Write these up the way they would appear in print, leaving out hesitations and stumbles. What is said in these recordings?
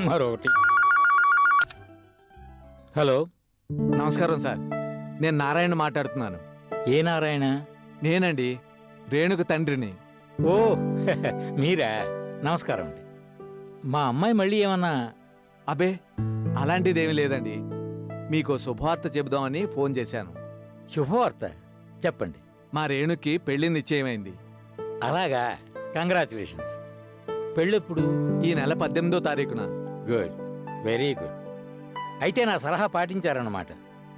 మరొకటి. హలో, నమస్కారం సార్, నేను నారాయణ మాట్లాడుతున్నాను. ఏ నారాయణ? నేనండి, రేణుకు తండ్రిని. ఓ మీరా? నమస్కారం అండి. మా అమ్మాయి మళ్ళీ ఏమన్నా? అబే, అలాంటిదేమీ లేదండి. మీకు శుభవార్త చెబుదామని ఫోన్ చేశాను. శుభవార్త చెప్పండి. మా రేణుకి పెళ్లి నిశ్చయమైంది. అలాగా, కంగ్రాచులేషన్స్. పెళ్ళెప్పుడు? ఈ నెల 18వ తారీఖున. Good, very good. అయితే నా సలహా పాటించారన్నమాట.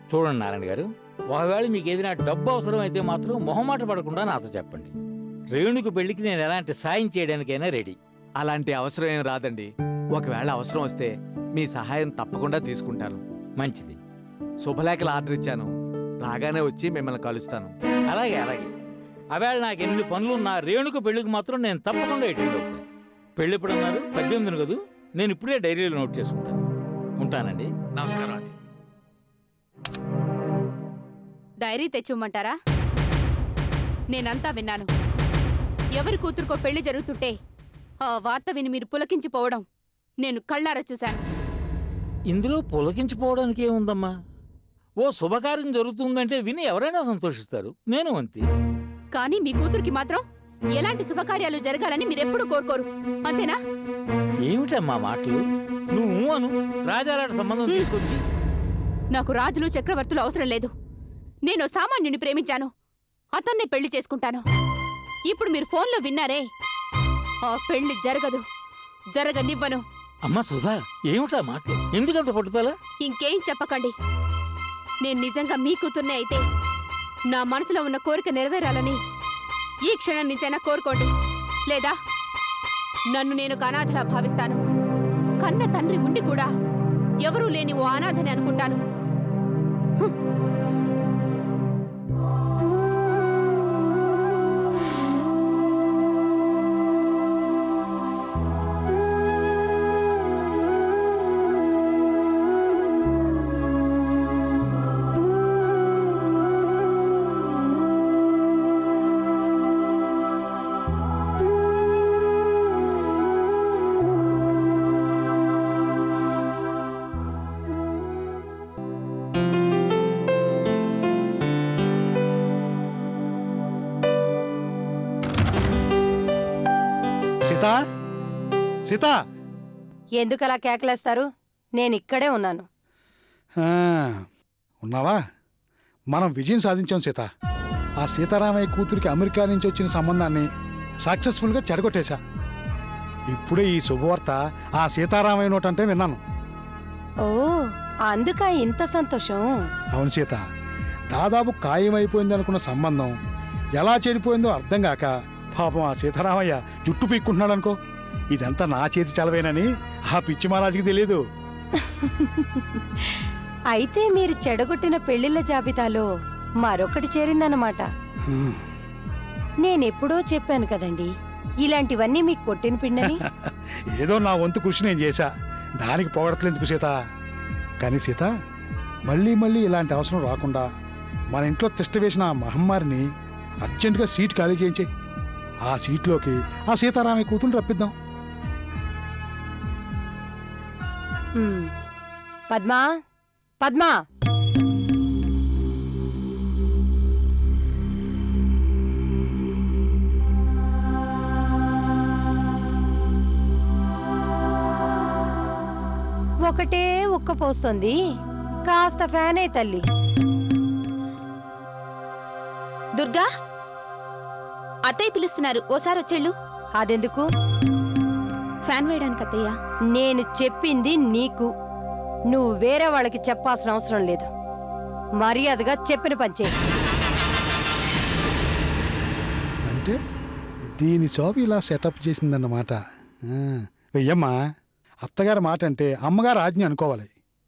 చూడండి నారాయణ గారు, ఒకవేళ మీకు ఏదైనా డబ్బు అవసరం అయితే మాత్రం మొహమాట పడకుండా నాతో చెప్పండి. రేణుకు పెళ్లికి నేను ఎలాంటి సాయం చేయడానికైనా రెడీ. అలాంటి అవసరం ఏం రాదండి. ఒకవేళ అవసరం వస్తే మీ సహాయం తప్పకుండా తీసుకుంటాను. మంచిది. శుభలేఖలు ఆర్డర్ ఇచ్చాను, రాగానే వచ్చి మిమ్మల్ని కలుస్తాను. అలాగే అలాగే. ఆవేళ నాకు ఎన్ని పనులున్నా రేణుకు పెళ్లికి మాత్రం నేను తప్పకుండా అటెండ్ అవుతాను. పెళ్ళి ఎప్పుడు అన్నారు? 18 కదూ? నేను ఇప్పుడే డైరీలో నోట్ చేసుకుంటాను. ఉంటానండి. నమస్కారం అండి. డైరీ తెచ్చివ్వమంటారా? నేనంతా విన్నాను. ఎవరి కూతురుకో పెళ్లి జరుగుతుంటే ఆ వార్త విని మీరు పులకించిపోవడం నేను కళ్ళారా చూశాను. ఇందులో పులకించిపోవడానికి ఏముందమ్మా? ఓ శుభకార్యం జరుగుతుందంటే విని ఎవరైనా సంతోషిస్తారు. నేను అంతే. కానీ మీ కూతురికి మాత్రం ఎలాంటి శుభకార్యాలు జరగాలని మీరెప్పుడు కోరుకోరు, అంతేనా? ఏమిటమ్మా మాటలు? నువ్వు అను, రాజాలాట సంబంధం తీసుకొచ్చి. నాకు రాజులు చక్రవర్తులు అవసరం లేదు. నేను సామాన్యుని ప్రేమించాను, అతన్నే పెళ్లి చేసుకుంటాను. ఇప్పుడు మీరు ఫోన్లో విన్నారే, ఆ పెళ్లి జరగదు, జరగనివ్వను. అమ్మా సుధా, ఏమిటా మాటలు? ఎందుకంత పట్టుదల? ఇంకేం చెప్పకండి. నేను నిజంగా మీ కూతుర్నే అయితే నా మనసులో ఉన్న కోరిక నెరవేరాలని ఈ క్షణం నుంచైనా కోరుకోండి. లేదా నన్ను నేను ఒక అనాథలా భావిస్తాను. కన్న తండ్రి ఉండి కూడా ఎవరూ లేని ఓ అనాథని అనుకుంటాను. సీతా, సీతా, ఎందుకలా కేకలేస్తారు? నేనిక్కడే ఉన్నాను. ఉన్నావా? మనం విజయం సాధించాం సీత. ఆ సీతారామయ్య కూతురికి అమెరికా నుంచి వచ్చిన సంబంధాన్ని సక్సెస్ఫుల్గా చెడగొట్టేశా. ఇప్పుడే ఈ శుభవార్త ఆ సీతారామయ్య నోటంటే విన్నాను. ఓ, అందుకా ఇంత సంతోషం? అవును సీత, దాదాపు ఖాయమైపోయింది అనుకున్న సంబంధం ఎలా చెడిపోయిందో అర్థం కాక పాపం ఆ సీతారామయ్య జుట్టు పీక్కుంటున్నాడు అనుకో. ఇదంతా నా చేతి చలవేనని ఆ పిచ్చి మహారాజుకి తెలియదు. అయితే మీరు చెడగొట్టిన పెళ్లిళ్ళ జాబితాలో మరొకటి చేరిందన్నమాట. నేనెప్పుడో చెప్పాను కదండి, ఇలాంటివన్నీ మీకు కొట్టిన పిండని. ఏదో నా వంతు కృషి నేను చేశా, దానికి పొగడతలేందుకు సీత. కానీ సీత, మళ్ళీ మళ్ళీ ఇలాంటి అవసరం రాకుండా మన ఇంట్లో తిష్ట వేసిన ఆ మహమ్మారిని అర్జెంటుగా సీట్ ఖాళీ చేయించి ఆ సీట్లోకి ఆ సీతారామయ్య కూతురు రప్పిద్దాం. పద్మా, పద్మా, ఒకటే ఉక్కపోస్తోంది, కాస్త ఫ్యానే తల్లి. దుర్గా, అత్తయ్య పిలుస్తున్నారు, ఓసారి వచ్చేళ్ళు. అదెందుకు? ఫ్యాన్ వేయడానికి అత్తయ్య. నేను చెప్పింది నీకు, నువ్వు వేరే వాళ్ళకి చెప్పాల్సిన అవసరం లేదు. మర్యాదగా చెప్పిన పంచే. అంటే దీని షాప్ ఇలా సెటప్ చేసిందన్నమాట. వెయ్యమ్మా, అత్తగారి మాట అంటే అమ్మగారు ఆజ్ఞ అనుకోవాలి.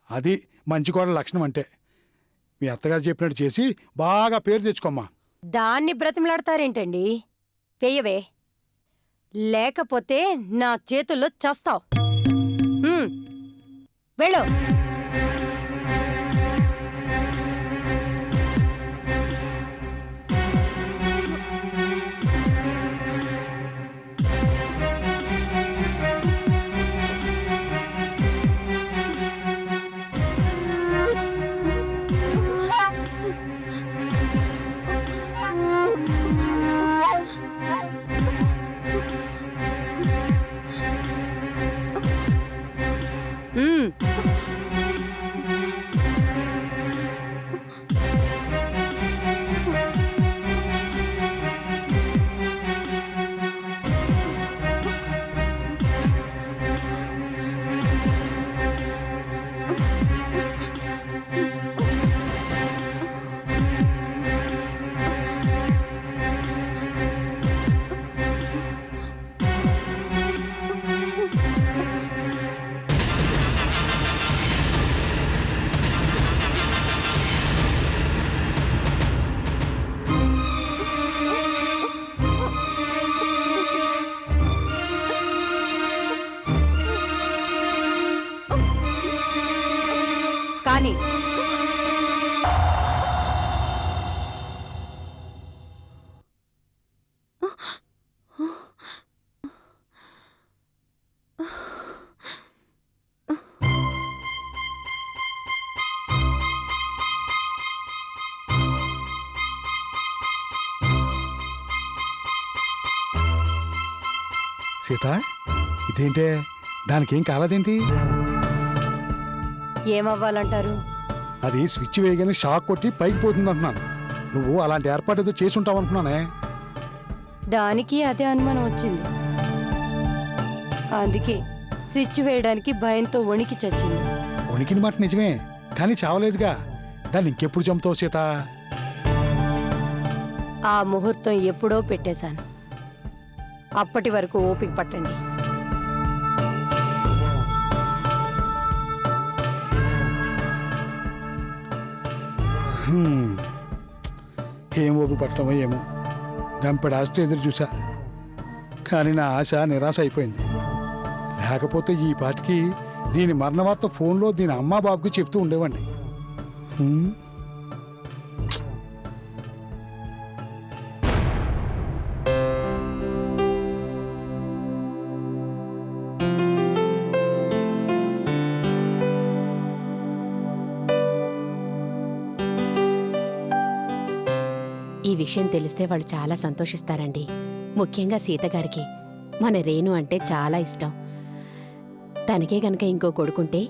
అది మంచి కోడల లక్షణం అంటే. మీ అత్తగారు చెప్పినట్టు చేసి బాగా పేరు తెచ్చుకోమ్మా. దాన్ని బ్రతిమలాడతారేంటండి? వెయ్యవే, లేకపోతే నా చేతుల్లో చస్తావు. వెళ్ళు. రాని. సీత, ఇదేంటే దానికేం కాలేదేంటి? ఏమవ్వాలంటారు? అది స్విచ్ వేయగానే షాక్ కొట్టి పైకి పోతుంది అంటున్నాను. నువ్వు అలాంటి ఏర్పాటు ఏదో చేసి ఉంటావు అనుకున్నానే. దానికి అదే అనుమానం వచ్చింది. అందుకే స్విచ్ వేయడానికి భయంతో వణికి చచ్చింది. వణికిన మాట నిజమే, కానీ చావలేదుగా. దాన్ని ఇంకెప్పుడు చంపుతావు సీత? ఆ ముహూర్తం ఎప్పుడో పెట్టేశాను. అప్పటి వరకు ఓపిక పట్టండి. ఏం ఓపిక పట్టడమో ఏమో. గంపెడు ఆశతో ఎదురు చూసా, కానీ నా ఆశ నిరాశ అయిపోయింది. లేకపోతే ఈ పాటికి దీని మరణ వార్త ఫోన్లో దీని అమ్మా బాబుకి చెప్తూ ఉండేవాడిని. హ్మ్. ఈ విషయం తెలిస్తే వాళ్ళు చాలా సంతోషిస్తారండి. ముఖ్యంగా సీతగారికి మన రేణు అంటే చాలా ఇష్టం. తనకే గనక ఇంకో కొడుకుంటే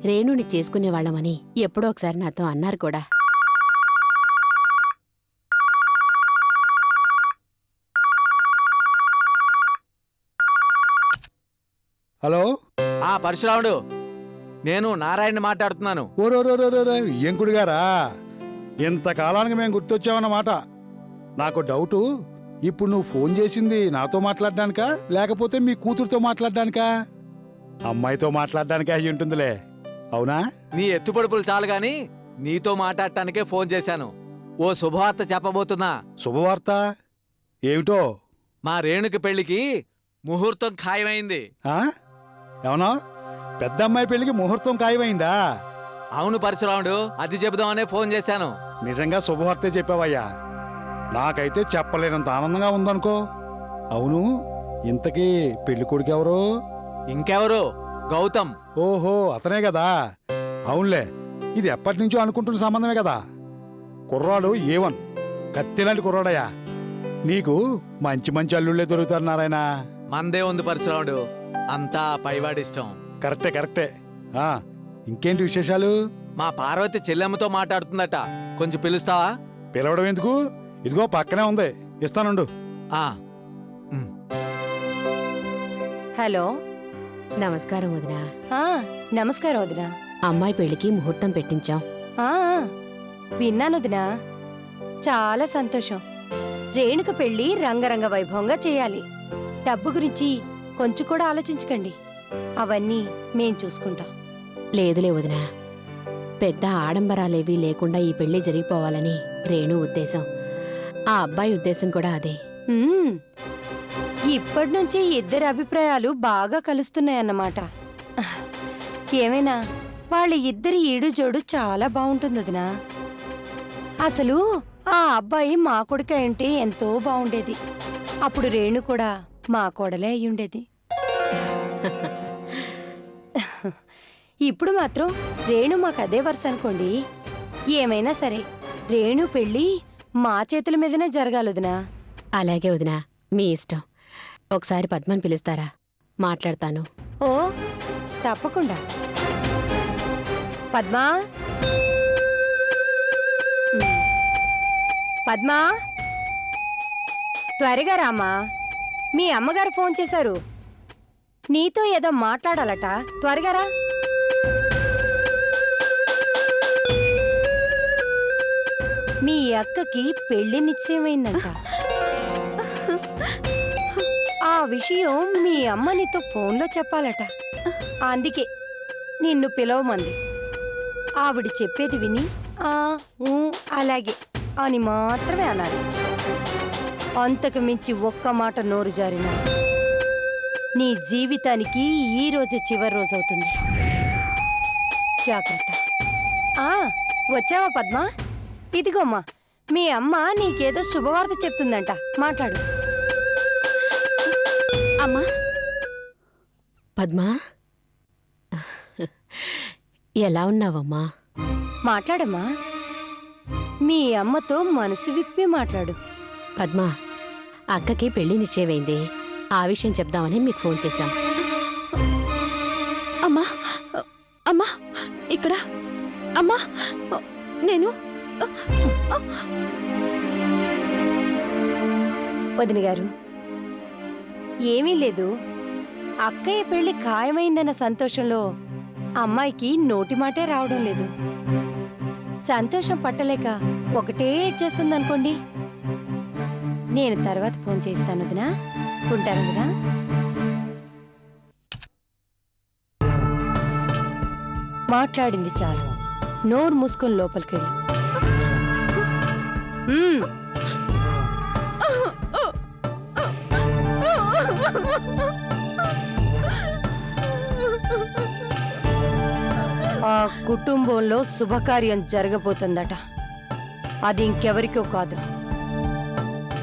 రేణుని చేసుకునేవాళ్ళమని ఎప్పుడో ఒకసారి నాతో అన్నారు కూడా. హలో, ఆ పరశురాముడు, నేను నారాయణ మాట్లాడుతున్నాను. ఓరోరోరోరో ఎంకుడు గారా, ఇంతకాలానికి మేము గుర్తొచ్చామన్నమాట. నాకు డౌటు, ఇప్పుడు నువ్వు ఫోన్ చేసింది నాతో మాట్లాడడానికా లేకపోతే మీ కూతురుతో మాట్లాడడానికా? అమ్మాయితో మాట్లాడడానికే అయ్యి ఉంటుందిలే, అవునా? నీ ఎత్తుపడుపులు చాలు గాని నీతో మాట్లాడటానికే ఫోన్ చేశాను. ఓ శుభవార్త చెప్పబోతున్నా. శుభవార్త ఏమిటో? మా రేణుకి పెళ్లికి ముహూర్తం ఖాయమైంది. ఆ? ఏమన్నా పెద్ద అమ్మాయి పెళ్లికి ముహూర్తం ఖాయమైందా? అవును పరశురాముడు, అది చెబుదామనే ఫోన్ చేశాను. నిజంగా శుభవార్తే చెప్పావయ్యా. నాకైతే చెప్పలేనంత ఆనందంగా ఉందనుకో. అవును, ఇంతకీ పెళ్లి కొడుకు ఎవరు? ఇంకెవరు? గౌతమ్. ఓహో, అతనే కదా. అవునులే, ఇది ఎప్పటి నుంచో అనుకుంటున్న సంబంధమే కదా. కుర్రాడు ఏవన్, కత్తిలాంటి కుర్రాడయ్యా. నీకు మంచి మంచి అల్లుళ్ళే దొరుకుతారు నారాయణ. మందే ఉంది పరశురాముడు, అంతా పైవాడిష్టం. కరెక్టే కరెక్టే. ఆ, ఇంకేంటి విశేషాలు? మా పార్వతి చెల్లెమ్మతో మాట్లాడుతుందట, కొంచెం పిలుస్తావా? పిలవడం ఎందుకు? ఇదిగో పక్కనే ఉంది, ఇస్తానుండు. ఆ హలో. నమస్కారం వదినా. నమస్కారం వదినా. అమ్మాయి పెళ్లికి ముహూర్తం పెట్టించాం. ఆ, విన్నాను వదినా. చాలా సంతోషం. రేణుక పెళ్లి రంగరంగ వైభవంగా చేయాలి. డబ్బు గురించి కొంచెం కూడా ఆలోచించకండి, అవన్నీ మేం చూసుకుంటాం. లేదులే వదినా, పెద్ద ఆడంబరాలేవీ లేకుండా ఈ పెళ్లి జరిగిపోవాలని రేణు ఉద్దేశం. ఆ అబ్బాయి ఉద్దేశం కూడా అదే. ఇప్పటి నుంచి ఇద్దరి అభిప్రాయాలు బాగా కలుస్తున్నాయన్నమాట. ఏమైనా వాళ్ళ ఇద్దరి ఈడు జోడు చాలా బాగుంటుంది వదినా. అసలు ఆ అబ్బాయి మా కొడుకే అంటే ఎంతో బాగుండేది. అప్పుడు రేణు కూడా మా కోడలే అయ్యుండేది. ఇప్పుడు మాత్రం రేణు మాకు అదే వరుస అనుకోండి. ఏమైనా సరే రేణు పెళ్ళి మా చేతుల మీదనే జరగాలొదినా. అలాగే వదినా, మీ ఇష్టం. ఒకసారి పద్మని పిలుస్తారా? మాట్లాడతాను. ఓ, తప్పకుండా. పద్మా, పద్మా, త్వరగా రామా. మీ అమ్మగారు ఫోన్ చేశారు, నీతో ఏదో మాట్లాడాలట. త్వరగా రా. మీ అక్కకి పెళ్లి నిశ్చయమైందంట. ఆ విషయం మీ అమ్మ నీతో ఫోన్లో చెప్పాలట. అందుకే నిన్ను పిలవమంది. ఆవిడ చెప్పేది విని ఆ ఊ అలాగే అని మాత్రమే అనాలి. అంతకు మించి ఒక్క మాట నోరు జారిన నీ జీవితానికి ఈ రోజే చివరి రోజు అవుతుంది. జాగ్రత్త. ఆ వచ్చావా పద్మ? ఇదిగోమ్మా, మీ అమ్మ నీకేదో శుభవార్త చెప్తుందంట, మాట్లాడు. అమ్మా, పద్మా, ఎలా ఉన్నావమ్మా? మాట్లాడమ్మా, మీ అమ్మతో మనసు విప్పి మాట్లాడు. పద్మా, అక్కకి పెళ్లి నిశ్చయమైంది. ఆ విషయం చెప్దామని మీకు ఫోన్ చేశాం. అమ్మా, అమ్మా, ఇక్కడ అమ్మా, నేను వదిన గారు, ఏమీ లేదు. అక్కయ్య పెళ్లి ఖాయమైందన్న సంతోషంలో అమ్మాయికి నోటి మాటే రావడం లేదు. సంతోషం పట్టలేక ఒకటే చేస్తుందనుకోండి. నేను తర్వాత ఫోన్ చేస్తాను వదినా. ఉంటాను వదినా. మాట్లాడింది చాలు, నోరు మూసుకొని లోపలికెళ్ళి. ఆ కుటుంబంలో శుభకార్యం జరగబోతుందట. అది ఇంకెవరికో కాదు,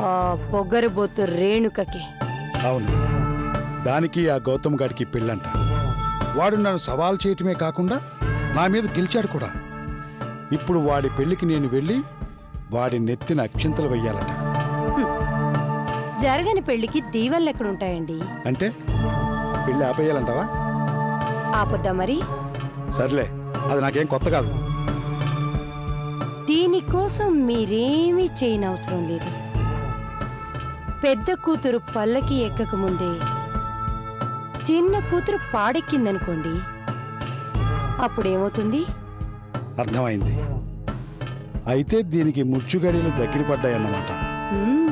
ఆ పొగరుబోతు రేణుకకి. అవును, దానికి ఆ గౌతమ్ గారికి పెళ్ళంట. వాడు నన్ను సవాల్ చేయటమే కాకుండా నా మీద గెలిచాడు కూడా. ఇప్పుడు వాడి పెళ్లికి నేను వెళ్ళి వాడి నెత్తిన అక్షింతలు వెయ్యాలట. జరగని పెళ్లికి దీవెనలు ఎక్కడుంటాయండి? అంటే పెళ్లి ఆపేయాలంటావా? ఆపొద్దా మరి? సర్లే, అది నాకేం కొత్త కాదు. దీనికోసం మీరేమీ చేయనవసరం లేదు. పెద్ద కూతురు పల్లకి ఎక్కకముందే చిన్న కూతురు పాడెక్కిందనుకోండి, అప్పుడేమవుతుంది? అర్థమైంది. అయితే దీనికి ముచ్చుగడియలు దగ్గర పడ్డాయన్నమాట. మ్మ్.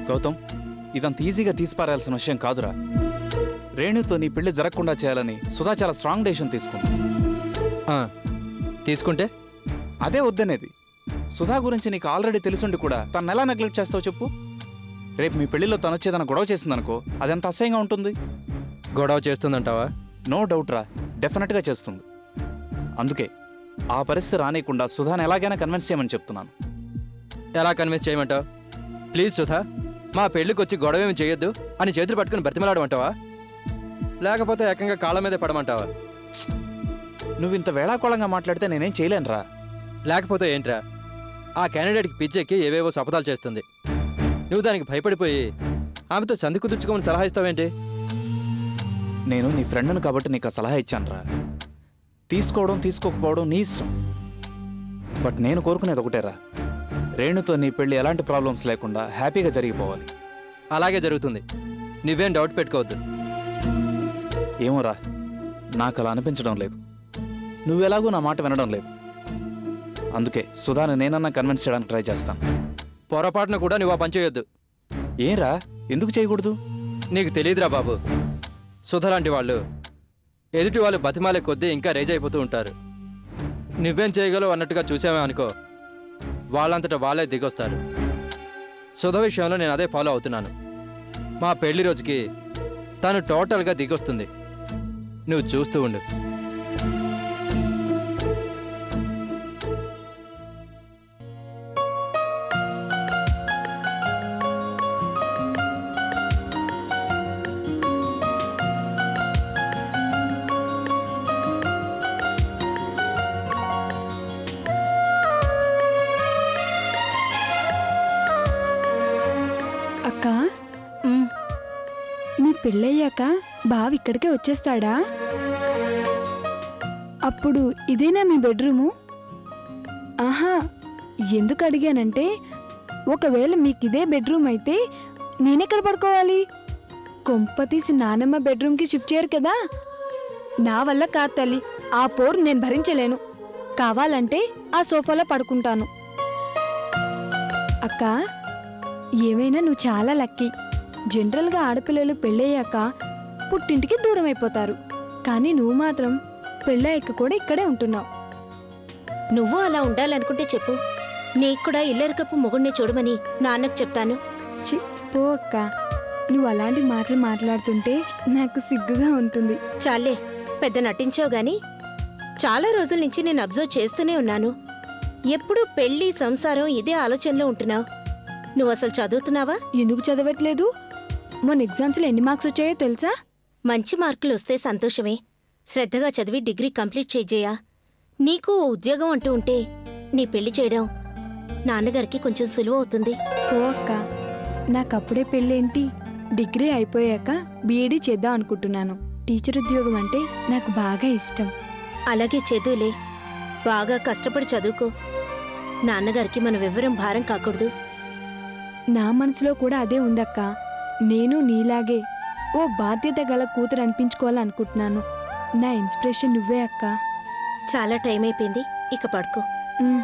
గౌతమ్, ఇదంత ఈజీగా తీసిపారాల్సిన విషయం కాదురా. రేణుతో నీ పెళ్లి జరగకుండా చేయాలని సుధా చాలా స్ట్రాంగ్ డెసిషన్ తీసుకుంది. తీసుకుంటే అదే వద్దనేది. సుధా గురించి నీకు ఆల్రెడీ తెలుసుండి కూడా తను ఎలా నెగ్లెక్ట్ చేస్తావు చెప్పు? రేపు మీ పెళ్లిలో తను వచ్చేదన్న గొడవ చేసిందనుకో, అదెంత అసహ్యంగా ఉంటుంది. గొడవ చేస్తుందంటావా? నో డౌట్ రా, డెఫినెట్గా చేస్తుంది. అందుకే ఆ పరిస్థితి రానియకుండా సుధాని ఎలాగైనా కన్విన్స్ చేయమని చెప్తున్నాను. ఎలా కన్విన్స్ చేయమంటావు? ప్లీజ్ సుధా, మా పెళ్ళికి వచ్చి గొడవ ఏమి చేయొద్దు అని చేతులు పట్టుకుని బ్రతిమలాడమంటావా? లేకపోతే ఏకంగా కాళ్ళ మీద పడమంటావా? నువ్వు ఇంత వేళాకోళంగా మాట్లాడితే నేనేం చేయలేనురా. లేకపోతే ఏంట్రా, ఆ క్యాండిడేట్కి పిచ్చెక్కి ఏవేవో శపథాలు చేస్తుంది. నువ్వు దానికి భయపడిపోయి ఆమెతో సంధి కుదుర్చుకోమని సలహా ఇస్తావేంటి? నేను నీ ఫ్రెండ్ను కాబట్టి నీకు ఆ సలహా ఇచ్చానురా. తీసుకోవడం తీసుకోకపోవడం నీ ఇష్టం. బట్ నేను కోరుకునేది ఒకటేరా, రేణుతో నీ పెళ్లి ఎలాంటి ప్రాబ్లమ్స్ లేకుండా హ్యాపీగా జరిగిపోవాలి. అలాగే జరుగుతుంది, నువ్వేం డౌట్ పెట్టుకోవద్దు. ఏమోరా, నాకు అలా అనిపించడం లేదు. నువ్వెలాగూ నా మాట వినడం లేదు. అందుకే సుధాని నేనన్నా కన్విన్స్ చేయడానికి ట్రై చేస్తాను. పొరపాటున కూడా నువ్వు ఆ పని చేయొద్దు. ఏరా, ఎందుకు చేయకూడదు? నీకు తెలియదురా బాబు, సుధ లాంటి వాళ్ళు ఎదుటి వాళ్ళు బతిమాలే కొద్దీ ఇంకా రేజ్ అయిపోతూ ఉంటారు. నువ్వేం చేయగలవు అన్నట్టుగా చూసామే అనుకో, వాళ్ళంతటా వాళ్ళే దిగొస్తారు. సుధ విషయంలో నేను అదే ఫాలో అవుతున్నాను. మా పెళ్లి రోజుకి తను టోటల్గా దిగొస్తుంది. నువ్వు చూస్తూ ఉండు. అక్క, మీ పెళ్ళయ్యాక బావ ఇక్కడికే వచ్చేస్తాడా? అప్పుడు ఇదేనా మీ బెడ్రూము? ఆహా, ఎందుకు అడిగానంటే ఒకవేళ మీకు ఇదే బెడ్రూమ్ అయితే నేనెక్కడ పడుకోవాలి? కొంపతీసి నానమ్మ బెడ్రూమ్కి షిఫ్ట్ చేయరు కదా? నా వల్ల కాదు తల్లి, ఆ పోరు నేను భరించలేను. కావాలంటే ఆ సోఫాలో పడుకుంటాను. అక్క, ఏమైనా నువ్వు చాలా లక్కీ. జనరల్గా ఆడపిల్లలు పెళ్ళయ్యాక పుట్టింటికి దూరం అయిపోతారు. కానీ నువ్వు మాత్రం పెళ్ళయ్యాక కూడా ఇక్కడే ఉంటున్నావు. నువ్వు అలా ఉండాలనుకుంటే చెప్పు, నీకు కూడా ఇల్లరికప్పు మొగుడిని చూడమని నాన్నకు చెప్తాను. చి పో అక్క, నువ్వు అలాంటి మాటలు మాట్లాడుతుంటే నాకు సిగ్గుగా ఉంటుంది. చాలే, పెద్ద నటించావు గాని చాలా రోజుల నుంచి నేను అబ్జర్వ్ చేస్తూనే ఉన్నాను. ఎప్పుడూ పెళ్లి సంసారం ఇదే ఆలోచనలో ఉంటున్నావు. నువ్వు అసలు చదువుతున్నావా? ఎందుకు చదవట్లేదు? మొన్న ఎగ్జామ్స్లో ఎన్ని మార్క్స్ వచ్చాయో తెలుసా? మంచి మార్కులు వస్తే సంతోషమే. శ్రద్ధగా చదివి డిగ్రీ కంప్లీట్ చేయ్యా. నీకు ఓ ఉద్యోగం అంటూ ఉంటే నీ పెళ్లి చేయడం నాన్నగారికి కొంచెం సులువు అవుతుంది. పో అక్క, నాకప్పుడే పెళ్ళేంటి? డిగ్రీ అయిపోయాక బీఈడీ చేద్దాం అనుకుంటున్నాను. టీచర్ ఉద్యోగం అంటే నాకు బాగా ఇష్టం. అలాగే చదువులే, బాగా కష్టపడి చదువుకో. నాన్నగారికి మన వివరం భారం కాకూడదు. నా మనసులో కూడా అదే ఉందక్క. నేను నీలాగే ఓ బాధ్యత గల కూతురు అనిపించుకోవాలనుకుంటున్నాను. నా ఇన్స్పిరేషన్ నువ్వే అక్క. చాలా టైం అయిపోయింది, ఇక పడుకో. ఉమ్.